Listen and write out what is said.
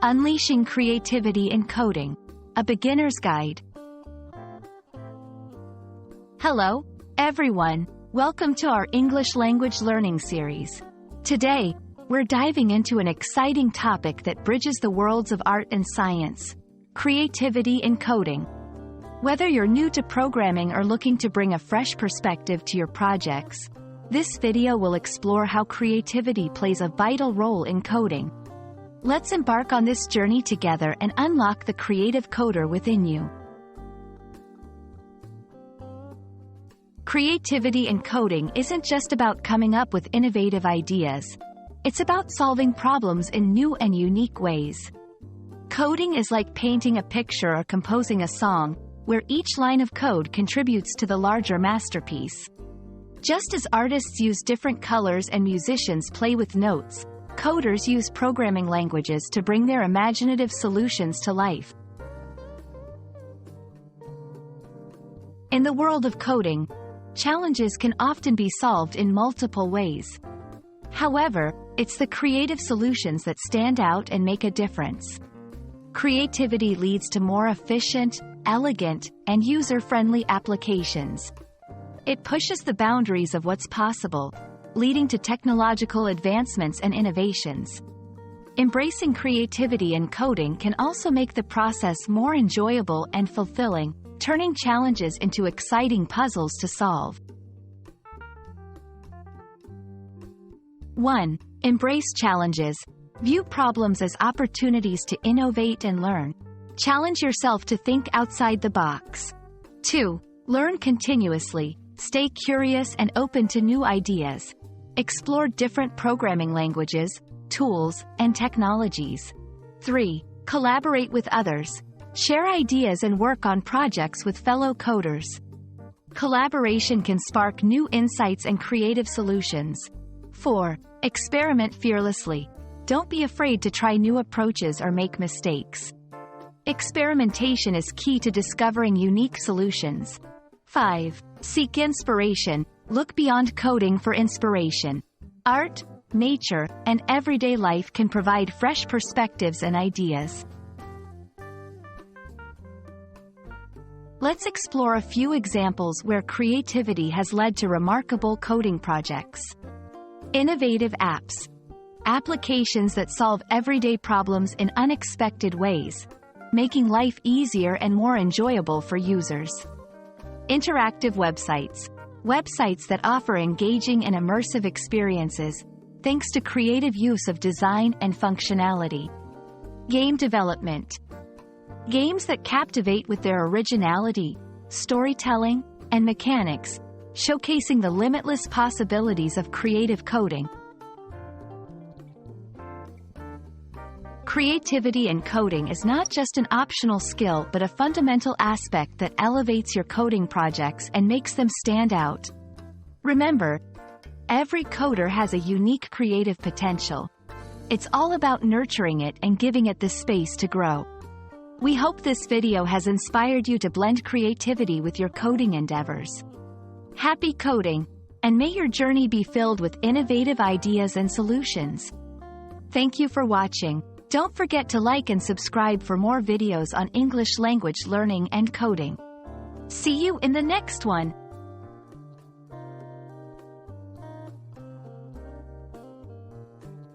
Unleashing Creativity in Coding, a Beginner's Guide. Hello, everyone. Welcome to our English language learning series. Today, we're diving into an exciting topic that bridges the worlds of art and science: creativity in coding. Whether you're new to programming or looking to bring a fresh perspective to your projects, this video will explore how creativity plays a vital role in coding. Let's embark on this journey together and unlock the creative coder within you. Creativity in coding isn't just about coming up with innovative ideas. It's about solving problems in new and unique ways. Coding is like painting a picture or composing a song, where each line of code contributes to the larger masterpiece. Just as artists use different colors and musicians play with notes, coders use programming languages to bring their imaginative solutions to life. In the world of coding, challenges can often be solved in multiple ways. However, it's the creative solutions that stand out and make a difference. Creativity leads to more efficient, elegant, and user-friendly applications. It pushes the boundaries of what's possible, leading to technological advancements and innovations. Embracing creativity in coding can also make the process more enjoyable and fulfilling, turning challenges into exciting puzzles to solve. 1. Embrace challenges. View problems as opportunities to innovate and learn. Challenge yourself to think outside the box. 2. Learn continuously. Stay curious and open to new ideas. Explore different programming languages, tools, and technologies. 3. Collaborate with others. Share ideas and work on projects with fellow coders. Collaboration can spark new insights and creative solutions. 4. Experiment fearlessly. Don't be afraid to try new approaches or make mistakes. Experimentation is key to discovering unique solutions. 5. Seek inspiration. Look beyond coding for inspiration. Art, nature, and everyday life can provide fresh perspectives and ideas. Let's explore a few examples where creativity has led to remarkable coding projects. Innovative apps. Applications that solve everyday problems in unexpected ways, making life easier and more enjoyable for users. Interactive websites. Websites that offer engaging and immersive experiences, thanks to creative use of design and functionality. Game development. Games that captivate with their originality, storytelling, and mechanics, showcasing the limitless possibilities of creative coding. Creativity in coding is not just an optional skill but a fundamental aspect that elevates your coding projects and makes them stand out. Remember, every coder has a unique creative potential. It's all about nurturing it and giving it the space to grow. We hope this video has inspired you to blend creativity with your coding endeavors. Happy coding, and may your journey be filled with innovative ideas and solutions. Thank you for watching. Don't forget to like and subscribe for more videos on English language learning and coding. See you in the next one.